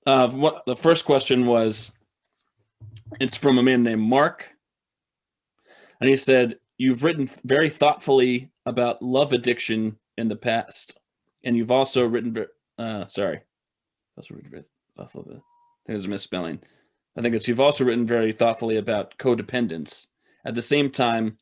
What the first question was, it's from a man named Mark, and he said, "You've written very thoughtfully about love addiction in the past, and you've also written, sorry, also written very thoughtfully. I think there's a misspelling. I think it's you've also written very thoughtfully about codependence. At the same time,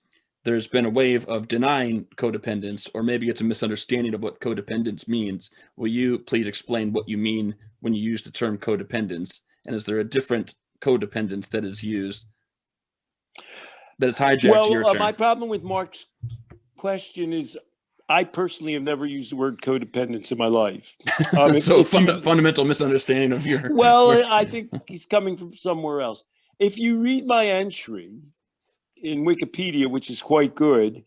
there's been a wave of denying codependence, or maybe it's a misunderstanding of what codependence means. Will you please explain what you mean when you use the term codependence? And is there a different codependence that is used that has hijacked your term?" My problem with Mark's question is I personally have never used the word codependence in my life. So fundamental misunderstanding of your... Well, I think he's coming from somewhere else. If you read my entry in Wikipedia, which is quite good,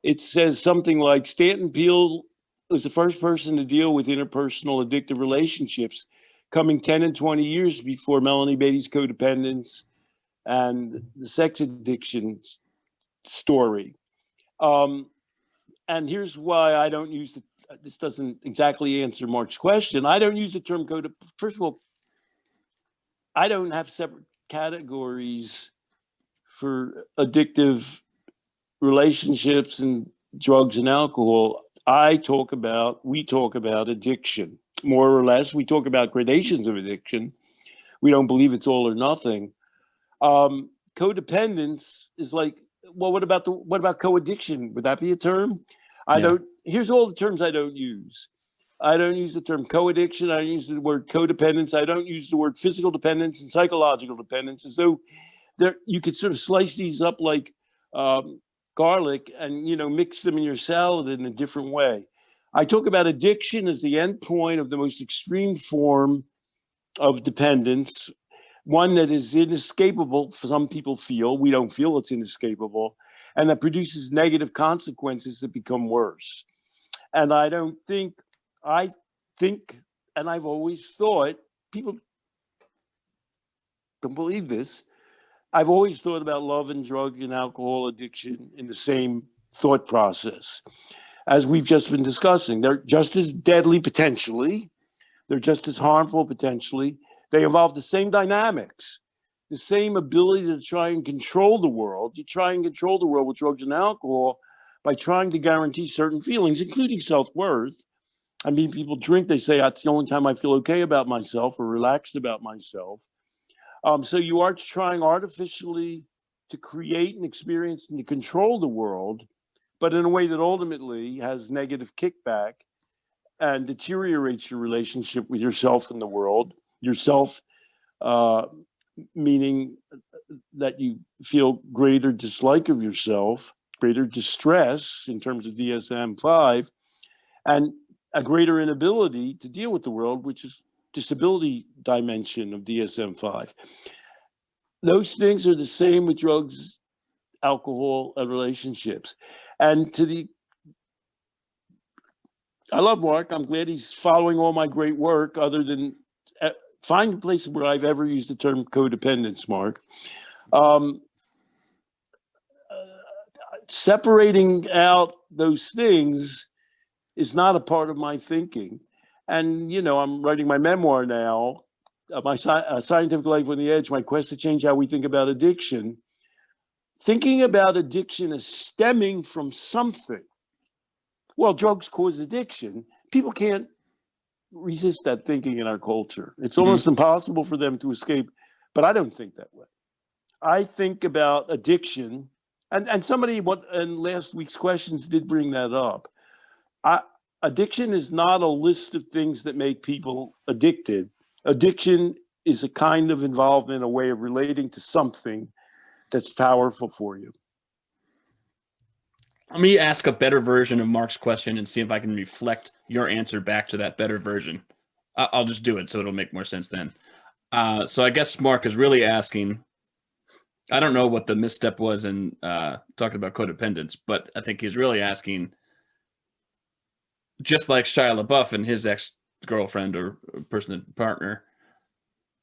it says something like Stanton Peele was the first person to deal with interpersonal addictive relationships, coming 10 and 20 years before Melanie Beatty's codependence and the sex addiction story. And here's why I don't use this doesn't exactly answer Mark's question. I don't use the term first of all, I don't have separate categories for addictive relationships and drugs and alcohol. We talk about addiction, more or less. We talk about gradations of addiction. We don't believe it's all or nothing. Codependence is like, well, what about co-addiction? Would that be a term? Here's all the terms I don't use. I don't use the term co-addiction. I don't use the word codependence. I don't use the word physical dependence and psychological dependence, as though you could sort of slice these up like garlic and, mix them in your salad in a different way. I talk about addiction as the end point of the most extreme form of dependence, one that is inescapable. Some people feel, we don't feel it's inescapable, and that produces negative consequences that become worse. And I think, and I've always thought, people don't believe this, I've always thought about love and drug and alcohol addiction in the same thought process, as we've just been discussing. They're just as deadly potentially. They're just as harmful potentially. They involve the same dynamics, the same ability to try and control the world. You try and control the world with drugs and alcohol by trying to guarantee certain feelings, including self-worth. I mean, people drink, they say, that's the only time I feel okay about myself or relaxed about myself. So you are trying artificially to create an experience and to control the world, but in a way that ultimately has negative kickback and deteriorates your relationship with yourself and the world. Yourself, meaning that you feel greater dislike of yourself, greater distress in terms of DSM-5, and a greater inability to deal with the world, which is disability dimension of DSM-5. Those things are the same with drugs, alcohol, and relationships. And I love Mark. I'm glad he's following all my great work, other than find a place where I've ever used the term codependence, Mark. Separating out those things is not a part of my thinking. And, I'm writing my memoir now, my Scientific Life on the Edge, my quest to change how we think about addiction. Thinking about addiction as stemming from something. Well, drugs cause addiction. People can't resist that thinking in our culture. It's almost impossible for them to escape, but I don't think that way. I think about addiction, and somebody in last week's questions did bring that up. Addiction is not a list of things that make people addicted. Addiction is a kind of involvement, a way of relating to something that's powerful for you. Let me ask a better version of Mark's question and see if I can reflect your answer back to that better version. I'll just do it so it'll make more sense then. So I guess Mark is really asking, I don't know what the misstep was in talking about codependence, but I think he's really asking, just like Shia LaBeouf and his ex-girlfriend or partner,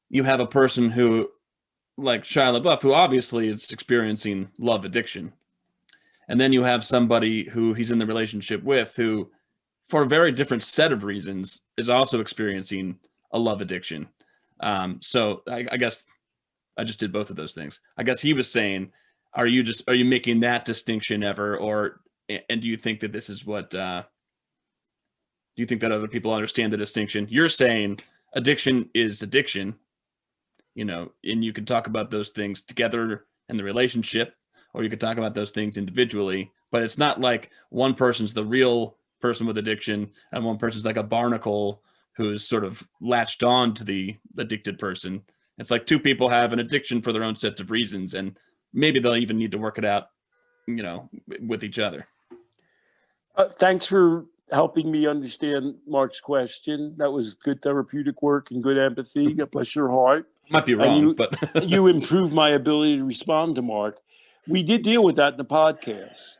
you have a person who, like Shia LaBeouf, who obviously is experiencing love addiction. And then you have somebody who he's in the relationship with who, for a very different set of reasons, is also experiencing a love addiction. So I guess I just did both of those things. I guess he was saying, are you making that distinction ever, and do you think that this is what, do you think that other people understand the distinction? You're saying addiction is addiction, and you can talk about those things together in the relationship, or you could talk about those things individually, but it's not like one person's the real person with addiction and one person's like a barnacle who's sort of latched on to the addicted person. It's like two people have an addiction for their own sets of reasons, and maybe they'll even need to work it out, with each other. Thanks for helping me understand Mark's question. That was good therapeutic work and good empathy. God bless your heart. Might be wrong, but you improved my ability to respond to Mark. We did deal with that in the podcast.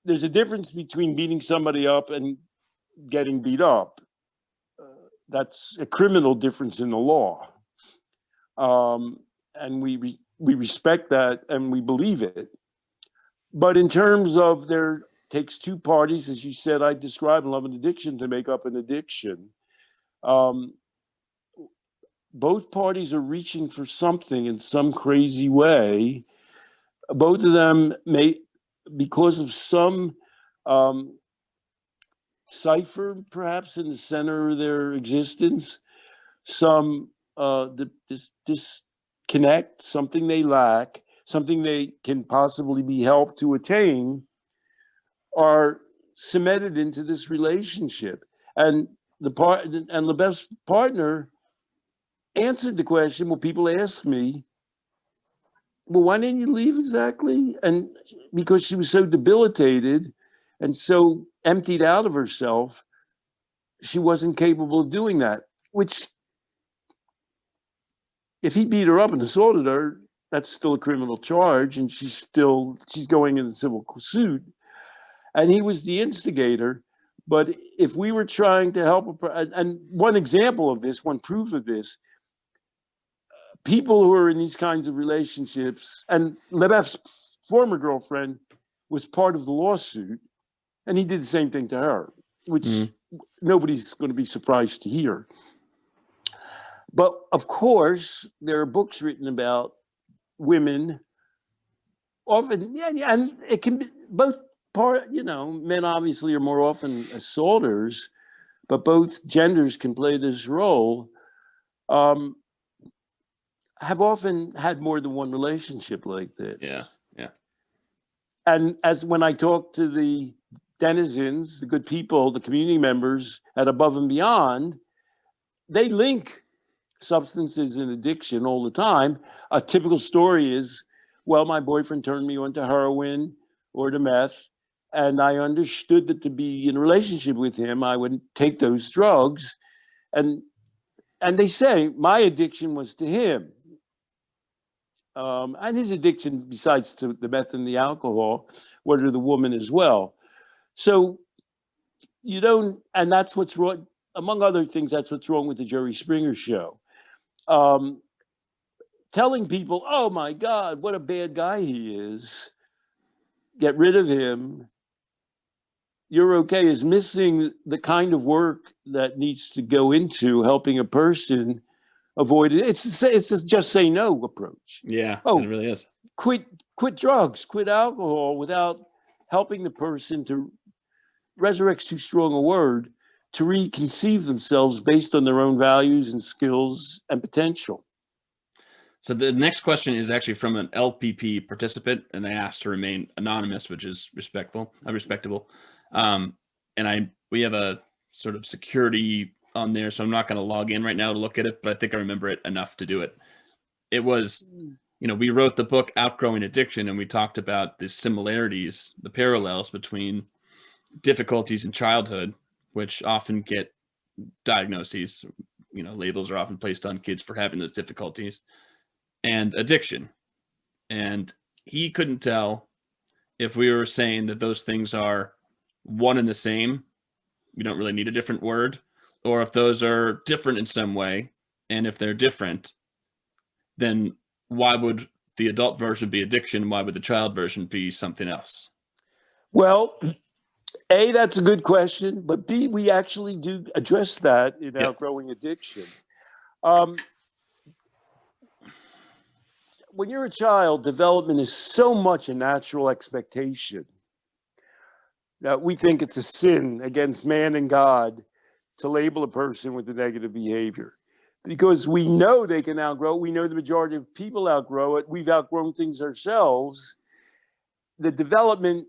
There's a difference between beating somebody up and getting beat up. That's a criminal difference in the law. And we respect that and we believe it. But in terms of there takes two parties, as you said, I describe love and addiction to make up an addiction. Both parties are reaching for something in some crazy way. Both of them may, because of some cipher, perhaps in the center of their existence, some disconnect, something they lack, something they can possibly be helped to attain, are cemented into this relationship. And the best partner answered the question. Well, people ask me, well, why didn't you leave exactly? And because she was so debilitated and so emptied out of herself, she wasn't capable of doing that, which if he beat her up and assaulted her, that's still a criminal charge, and she's going in a civil suit. And he was the instigator. But if we were trying to help her, and one example of this, one proof of this, people who are in these kinds of relationships, and Lebef's former girlfriend was part of the lawsuit, and he did the same thing to her, which nobody's going to be surprised to hear. But of course, there are books written about women, often, and it can be both men obviously are more often assaulters, but both genders can play this role. Have often had more than one relationship like this. Yeah. And as when I talk to the denizens, the good people, the community members at Above and Beyond, they link substances and addiction all the time. A typical story is, well, my boyfriend turned me on to heroin or to meth, and I understood that to be in a relationship with him, I would take those drugs. And they say my addiction was to him. And his addiction, besides to the meth and the alcohol, were to the woman as well. So and that's what's wrong, among other things, that's what's wrong with the Jerry Springer show. Telling people, oh my God, what a bad guy he is, get rid of him, you're okay, is missing the kind of work that needs to go into helping a person avoid it. It's a just say no approach. Yeah, it really is. Quit drugs, quit alcohol without helping the person to, resurrect's too strong a word, to reconceive themselves based on their own values and skills and potential. So the next question is actually from an LPP participant, and they asked to remain anonymous, which is respectable. We have a sort of security on there, so I'm not going to log in right now to look at it, but I think I remember it enough to do it. It was, we wrote the book Outgrowing Addiction, and we talked about the similarities, the parallels between difficulties in childhood, which often get diagnoses, labels are often placed on kids for having those difficulties, and addiction. And he couldn't tell if we were saying that those things are one and the same, we don't really need a different word, or if those are different in some way. And if they're different, then why would the adult version be addiction? Why would the child version be something else? Well, A, that's a good question, but B, we actually do address that in Outgrowing Addiction. Um, when you're a child, development is so much a natural expectation that we think it's a sin against man and God to label a person with a negative behavior. Because we know they can outgrow it. We know the majority of people outgrow it. We've outgrown things ourselves. The development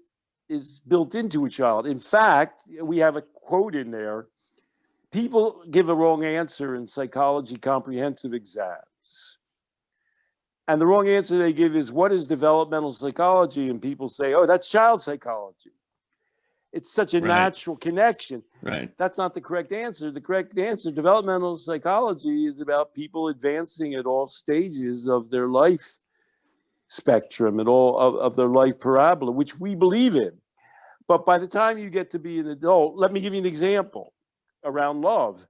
is built into a child. In fact, we have a quote in there. People give a wrong answer in psychology comprehensive exams. And the wrong answer they give is, what is developmental psychology? And people say, oh, that's child psychology. It's such a natural connection. Right. That's not the correct answer. The correct answer, developmental psychology, is about people advancing at all stages of their life spectrum, at all of their life parabola, which we believe in. But by the time you get to be an adult, let me give you an example around love.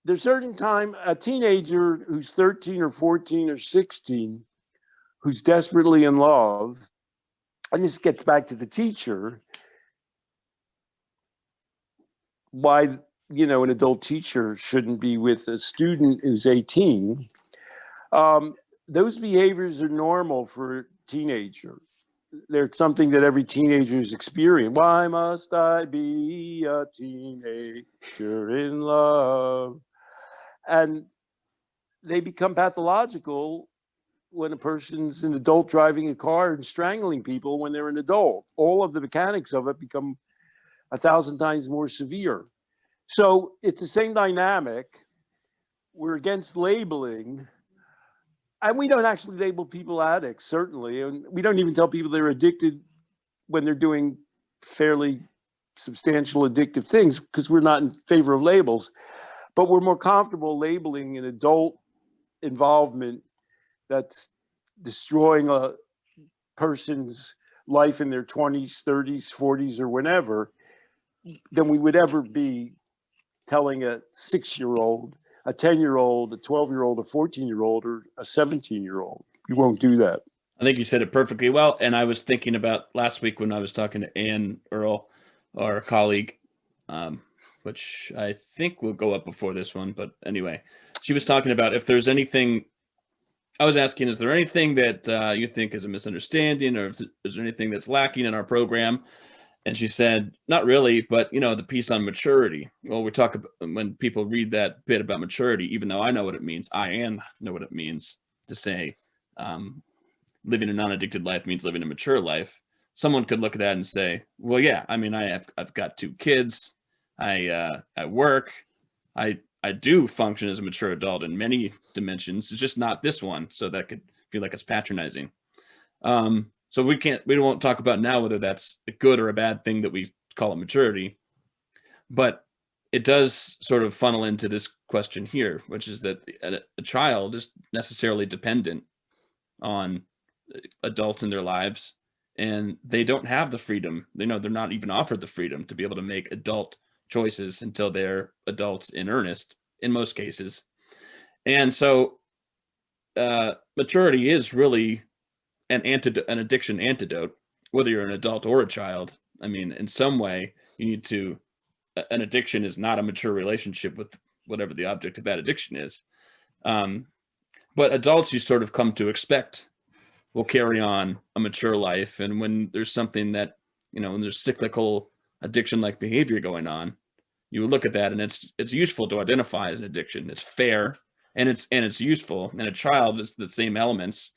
There's certain time, a teenager who's 13 or 14 or 16, who's desperately in love, and this gets back to the teacher, why, an adult teacher shouldn't be with a student who's 18. Those behaviors are normal for a teenager. They're something that every teenager's experience. Why must I be a teenager in love? And they become pathological when a person's an adult driving a car and strangling people when they're an adult. All of the mechanics of it become 1,000 times more severe. So it's the same dynamic. We're against labeling. And we don't actually label people addicts, certainly. And we don't even tell people they're addicted when they're doing fairly substantial addictive things, because we're not in favor of labels. But we're more comfortable labeling an adult involvement that's destroying a person's life in their 20s, 30s, 40s, or whenever, than we would ever be telling a 6-year-old, a 10-year-old, a 12-year-old, a 14-year-old, or a 17-year-old. You won't do that. I think you said it perfectly well. And I was thinking about last week when I was talking to Ann Earl, our colleague, which I think will go up before this one. But anyway, she was talking about if there's anything. I was asking, is there anything that you think is a misunderstanding, or is there anything that's lacking in our program? And she said, not really, but the piece on maturity. Well, we talk about when people read that bit about maturity, even though I know what it means, know what it means to say living a non-addicted life means living a mature life. Someone could look at that and say, well, yeah, I mean, I've got 2 kids. I work. I do function as a mature adult in many dimensions. It's just not this one. So that could feel like it's patronizing. So we won't talk about now whether that's a good or a bad thing that we call it maturity, but it does sort of funnel into this question here, which is that a child is necessarily dependent on adults in their lives, and they don't have the freedom. They're not even offered the freedom to be able to make adult choices until they're adults in earnest, in most cases. And so maturity is really an addiction antidote, whether you're an adult or a child. I mean, in some way, you need to. An addiction is not a mature relationship with whatever the object of that addiction is. But adults, you sort of come to expect, will carry on a mature life. And when there's something that, when there's cyclical addiction-like behavior going on, you would look at that, and it's useful to identify as an addiction. It's fair, and it's useful. And a child is the same elements,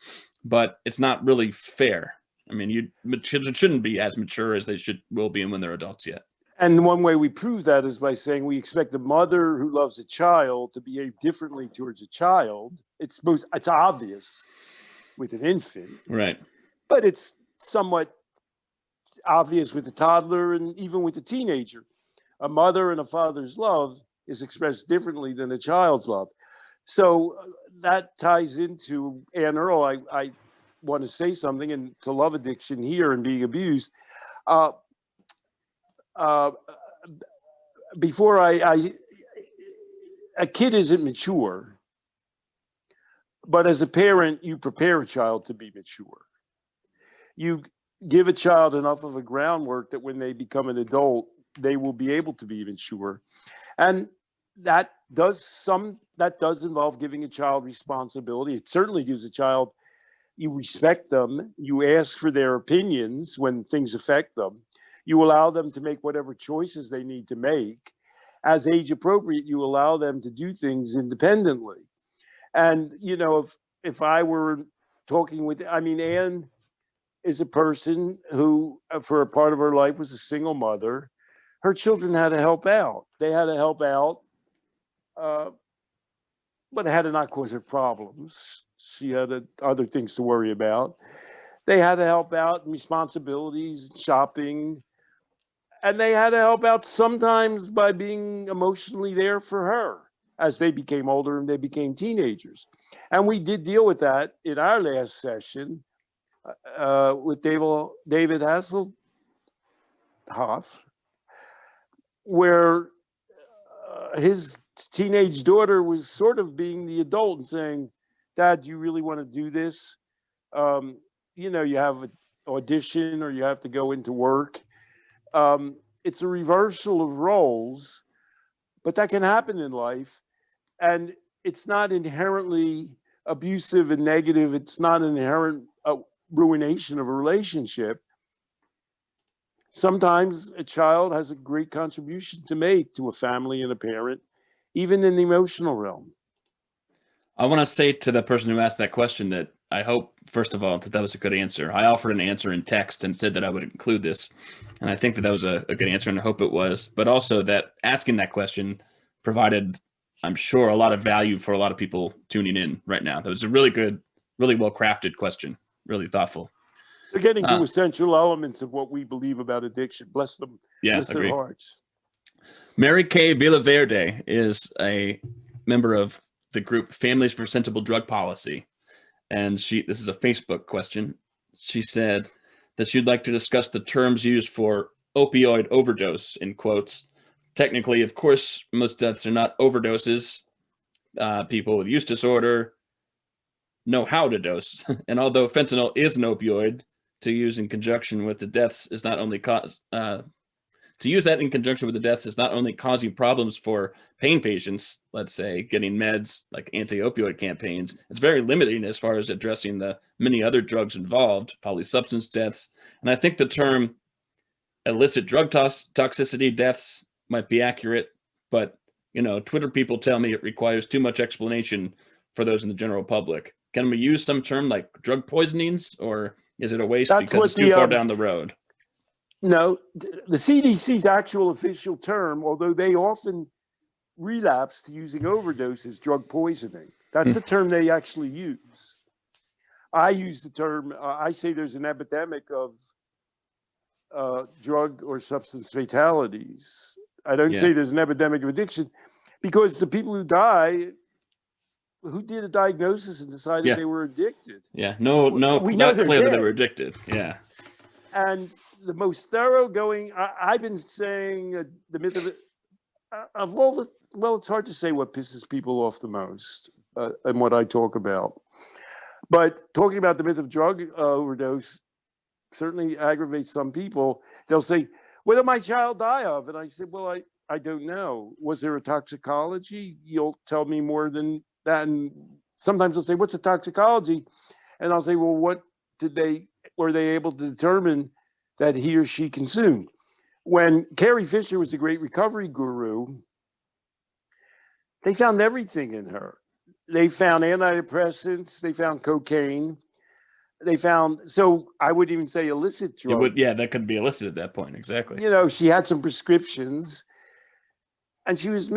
but it's not really fair. I mean, children shouldn't be as mature as they will be when they're adults yet. And one way we prove that is by saying we expect a mother who loves a child to behave differently towards a child. It's obvious with an infant, right? But it's somewhat obvious with a toddler and even with a teenager. A mother and a father's love is expressed differently than a child's love. So that ties into Ann Earl. I want to say something, and to love addiction here and being abused. Before a kid isn't mature, but as a parent, you prepare a child to be mature. You give a child enough of a groundwork that when they become an adult, they will be able to be mature. And that does involve giving a child responsibility. It certainly gives a child, you respect them, you ask for their opinions when things affect them, you allow them to make whatever choices they need to make. As age appropriate, you allow them to do things independently. And if I were talking with, I mean, Anne is a person who, for a part of her life, was a single mother. Her children had to help out. They had to help out, but it had to not cause her problems. She had other things to worry about. They had to help out in responsibilities, shopping, and they had to help out sometimes by being emotionally there for her as they became older and they became teenagers. And we did deal with that in our last session with David Hasselhoff, where his teenage daughter was sort of being the adult and saying, "Dad, do you really want to do this? You have an audition or you have to go into work." It's a reversal of roles, but that can happen in life. And it's not inherently abusive and negative. It's not an inherent ruination of a relationship. Sometimes a child has a great contribution to make to a family and a parent, even in the emotional realm. I want to say to the person who asked that question that I hope, first of all, that was a good answer. I offered an answer in text and said that I would include this. And I think that was a good answer, and I hope it was. But also that asking that question provided, I'm sure, a lot of value for a lot of people tuning in right now. That was a really good, really well-crafted question, really thoughtful. They're getting to essential elements of what we believe about addiction. Bless them. Yeah, bless their hearts. Mary Kay Villaverde is a member of the group Families for Sensible Drug Policy. And this is a Facebook question. She said that she'd like to discuss the terms used for opioid overdose, in quotes. Technically, of course, most deaths are not overdoses. People with use disorder know how to dose. And although fentanyl is an opioid, to use in conjunction with the deaths is not only to use that in conjunction with the deaths is not only causing problems for pain patients, let's say getting meds like anti-opioid campaigns, it's very limiting as far as addressing the many other drugs involved, polysubstance deaths. And I think the term illicit drug toxicity deaths might be accurate, but Twitter people tell me it requires too much explanation for those in the general public. Can we use some term like drug poisonings, or is it a waste because it's too far down the road? No, the CDC's actual official term, although they often relapse to using overdose, is drug poisoning. That's the term they actually use. I use the term, I say there's an epidemic of drug or substance fatalities. I don't say there's an epidemic of addiction, because the people who die, who did a diagnosis and decided they were addicted. Yeah, not clear that they were addicted. Yeah. And the most thoroughgoing, I've been saying the myth of it, well, it's hard to say what pisses people off the most and what I talk about. But talking about the myth of drug overdose certainly aggravates some people. They'll say, "What did my child die of?" And I said, "Well, I don't know. Was there a toxicology? You'll tell me more than that." And sometimes they'll say, "What's a toxicology?" And I'll say, "Well, what were they able to determine that he or she consumed?" When Carrie Fisher was the great recovery guru, they found everything in her. They found antidepressants, they found cocaine, they found, so I wouldn't even say illicit drugs. That could be illicit at that point, exactly. She had some prescriptions, and she was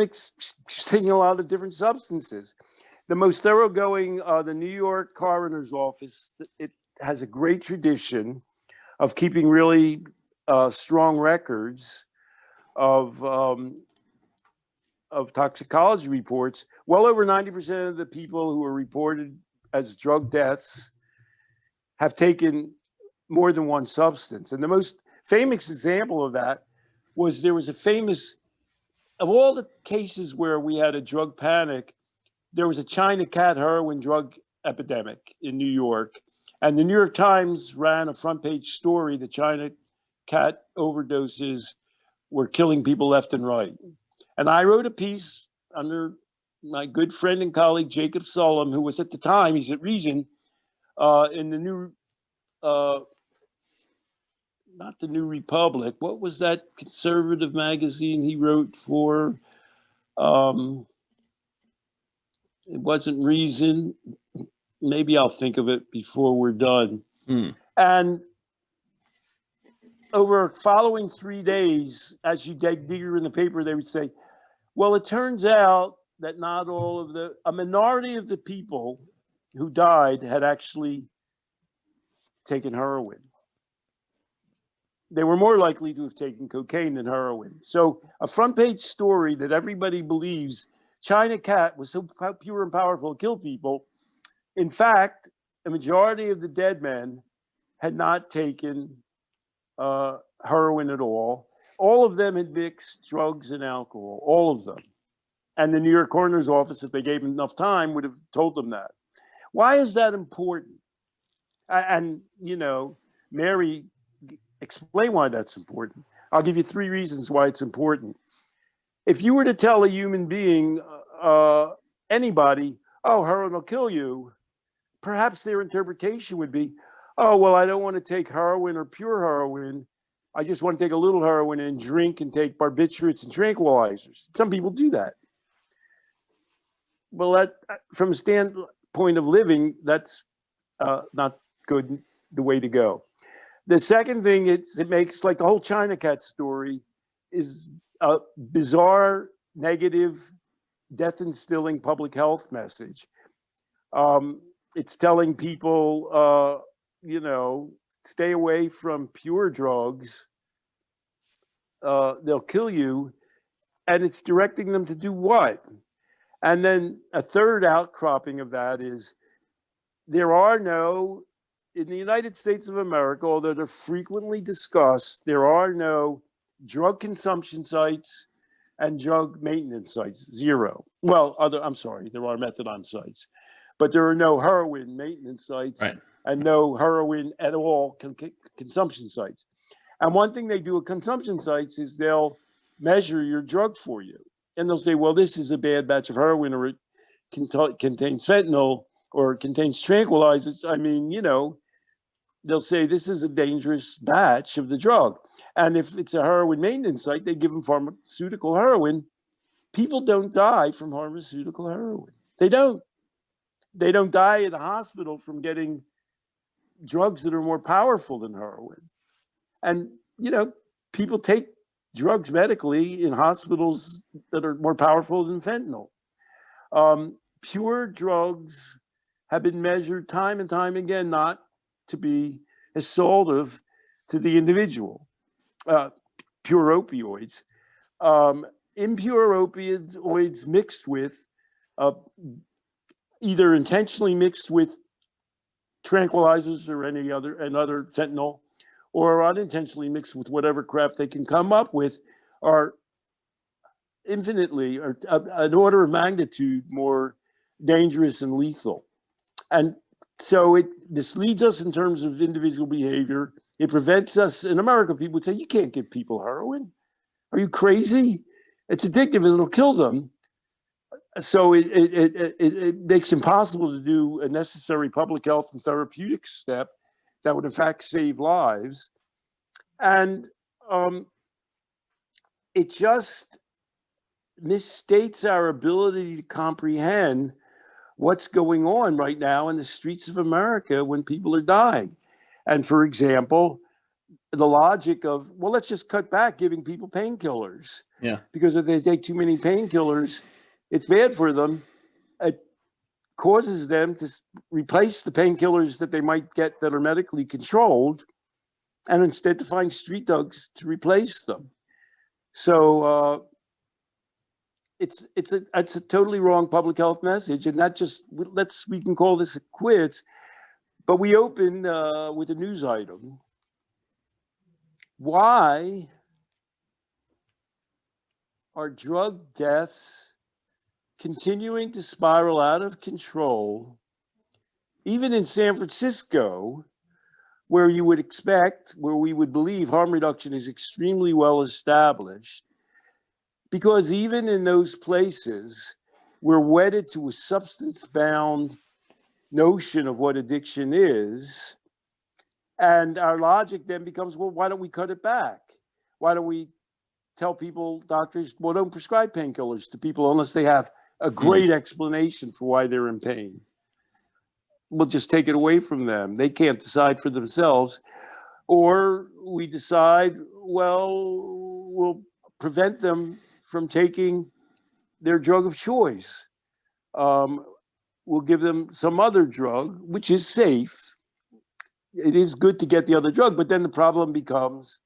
taking a lot of different substances. The most thoroughgoing, the New York Coroner's Office, it has a great tradition of keeping really strong records of toxicology reports. Well over 90% of the people who are reported as drug deaths have taken more than one substance. And the most famous example of that was, there was a famous, of all the cases where we had a drug panic, there was a China cat heroin drug epidemic in New York. And the New York Times ran a front page story: the China cat overdoses were killing people left and right. And I wrote a piece under my good friend and colleague Jacob Sullum, who was at the time, he's at Reason, in the new, not the New Republic. What was that conservative magazine he wrote for? It wasn't Reason. Maybe I'll think of it before we're done. And over following 3 days, as you dig deeper in the paper, they would say, well, it turns out that not all of a minority of the people who died had actually taken heroin. They were more likely to have taken cocaine than heroin. So a front page story that everybody believes China Cat was so pure and powerful to kill people. In fact, a majority of the dead men had not taken heroin at all. All of them had mixed drugs and alcohol, all of them. And the New York coroner's office, if they gave them enough time, would have told them that. Why is that important? And, you know, Mary, explain why that's important. I'll give you 3 reasons why it's important. If you were to tell a human being, anybody, oh, heroin will kill you, perhaps their interpretation would be, oh, well, I don't want to take heroin or pure heroin. I just want to take a little heroin and drink and take barbiturates and tranquilizers. Some people do that. Well, that, from a standpoint of living, that's not good, the way to go. The second thing it makes, like the whole China Cat story, is a bizarre, negative, death-instilling public health message. It's telling people, you know, stay away from pure drugs. They'll kill you. And it's directing them to do what? And then a third outcropping of that is there are no, in the United States of America, although they're frequently discussed, there are no drug consumption sites and drug maintenance sites, 0. Well, I'm sorry, there are methadone sites, but there are no heroin maintenance sites, right, and no heroin at all consumption sites. And one thing they do at consumption sites is they'll measure your drug for you. And they'll say, well, this is a bad batch of heroin, or it contains fentanyl, or it contains tranquilizers. I mean, you know, they'll say this is a dangerous batch of the drug. And if it's a heroin maintenance site, they give them pharmaceutical heroin. People don't die from pharmaceutical heroin. They don't. They don't die in the hospital from getting drugs that are more powerful than heroin. And, you know, people take drugs medically in hospitals that are more powerful than fentanyl. Pure drugs have been measured time and time again not to be assaultive to the individual. Pure opioids. Impure opioids mixed with, either intentionally mixed with tranquilizers or another fentanyl, or unintentionally mixed with whatever crap they can come up with, are infinitely, or an order of magnitude more dangerous and lethal. And so this leads us in terms of individual behavior. It prevents us, in America, people would say, you can't give people heroin. Are you crazy? It's addictive and it'll kill them. So it makes it impossible to do a necessary public health and therapeutic step that would in fact save lives. And it just misstates our ability to comprehend what's going on right now in the streets of America when people are dying. And for example, the logic of, well, let's just cut back giving people painkillers. Yeah. Because if they take too many painkillers, it's bad for them. It causes them to replace the painkillers that they might get that are medically controlled, and instead to find street drugs to replace them. So it's a totally wrong public health message, and that just we can call this a quits. But we open with a news item. Why are drug deaths continuing to spiral out of control, even in San Francisco, where you would expect, where we would believe harm reduction is extremely well established? Because even in those places, we're wedded to a substance-bound notion of what addiction is. And our logic then becomes, well, why don't we cut it back? Why don't we tell people, doctors, well, don't prescribe painkillers to people unless they have a great explanation for why they're in pain. We'll just take it away from them. They can't decide for themselves. Or we decide, well, we'll prevent them from taking their drug of choice. We'll give them some other drug, which is safe. It is good to get the other drug, but then the problem becomes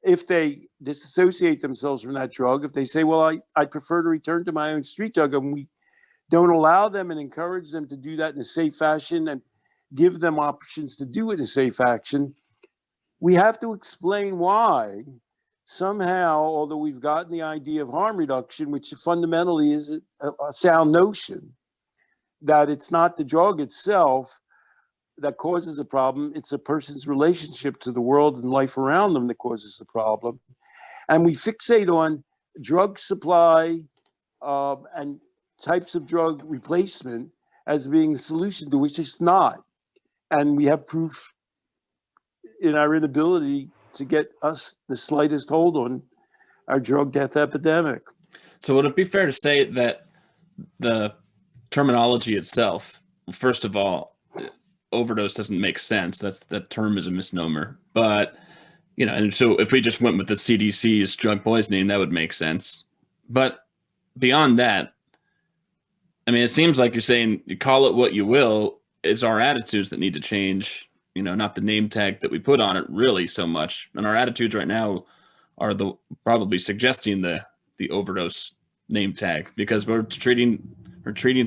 if they disassociate themselves from that drug, if they say, well, I prefer to return to my own street drug, and we don't allow them and encourage them to do that in a safe fashion and give them options to do it in a safe action, we have to explain why somehow, although we've gotten the idea of harm reduction, which fundamentally is a sound notion, that it's not the drug itself that causes the problem, it's a person's relationship to the world and life around them that causes the problem. And we fixate on drug supply and types of drug replacement as being a solution to which it's not. And we have proof in our inability to get us the slightest hold on our drug death epidemic. So would it be fair to say that the terminology itself, first of all, overdose doesn't make sense. That term is a misnomer. But, you know, and so if we just went with the CDC's drug poisoning, that would make sense. But beyond that, I mean, it seems like you're saying you call it what you will. It's our attitudes that need to change, you know, not the name tag that we put on it really so much. And our attitudes right now are probably suggesting the overdose name tag, because we're treating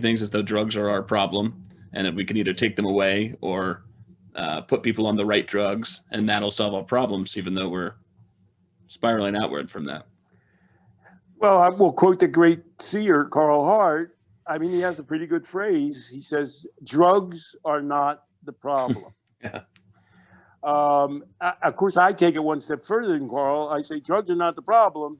things as though drugs are our problem, and that we can either take them away or put people on the right drugs, and that'll solve our problems, even though we're spiraling outward from that. Well, I will quote the great seer, Carl Hart. I mean, he has a pretty good phrase. He says, drugs are not the problem. Yeah. Of course, I take it one step further than Carl. I say drugs are not the problem.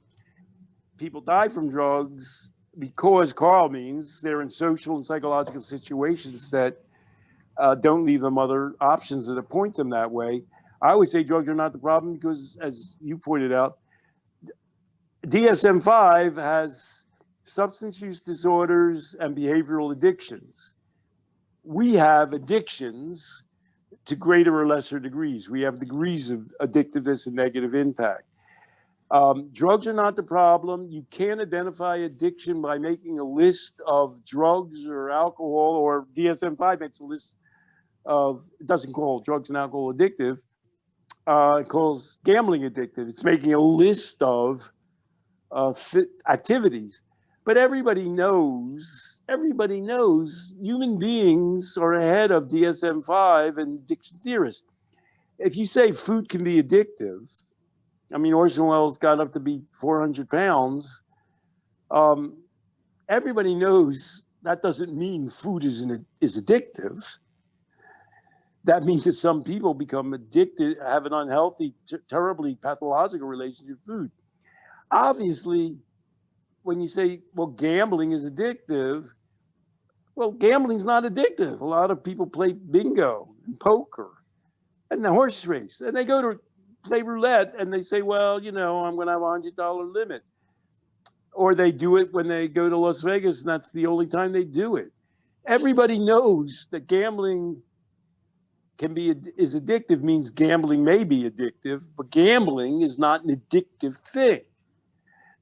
People die from drugs because Carl means they're in social and psychological situations that don't leave them other options that point them that way. I would say drugs are not the problem because, as you pointed out, DSM-5 has substance use disorders and behavioral addictions. We have addictions to greater or lesser degrees. We have degrees of addictiveness and negative impact. Drugs are not the problem. You can't identify addiction by making a list of drugs or alcohol, or DSM-5 makes a list of, it doesn't call drugs and alcohol addictive, it calls gambling addictive. It's making a list of activities. But everybody knows human beings are ahead of DSM-5 and addiction theorists. If you say food can be addictive, I mean, Orson Welles got up to be 400 pounds. Everybody knows that doesn't mean food is addictive. That means that some people become addicted, have an unhealthy, terribly pathological relationship with food. Obviously, when you say, well, gambling is addictive, well, gambling's not addictive. A lot of people play bingo and poker and the horse race, and they go to play roulette and they say, well, you know, I'm going to have $100 limit. Or they do it when they go to Las Vegas, and that's the only time they do it. Everybody knows that gambling is addictive, means gambling may be addictive, but gambling is not an addictive thing.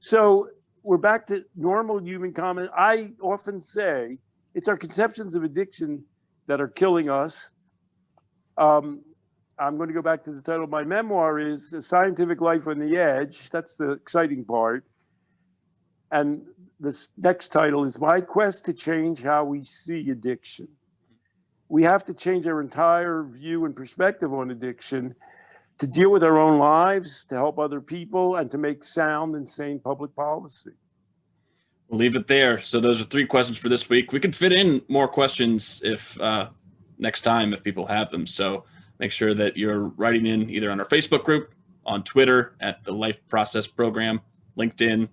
So we're back to normal human comment. I often say it's our conceptions of addiction that are killing us. I'm going to go back to the title of my memoir, is A Scientific Life on the Edge. That's the exciting part. And this next title is My Quest to Change How We See Addiction. We have to change our entire view and perspective on addiction to deal with our own lives, to help other people, and to make sound and sane public policy. We'll leave it there. So those are 3 questions for this week. We can fit in more questions if next time, if people have them. So make sure that you're writing in either on our Facebook group, on Twitter at the Life Process Program, LinkedIn,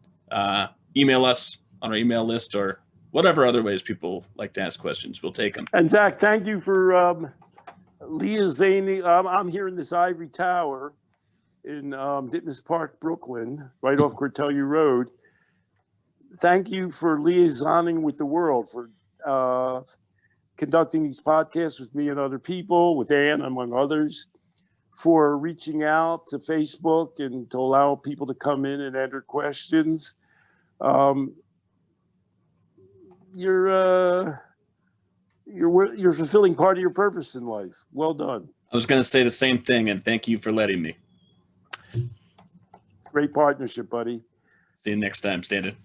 email us on our email list or whatever other ways people like to ask questions. We'll take them. And Zach, thank you for Leah Zaney. I'm here in this ivory tower in Ditmas Park, Brooklyn, right off Cortellia Road. Thank you for liaisoning with the world, for conducting these podcasts with me and other people, with Ann, among others, for reaching out to Facebook and to allow people to come in and enter questions. You're fulfilling part of your purpose in life. Well done. I was going to say the same thing, and thank you for letting me. Great partnership, buddy. See you next time, Stanton.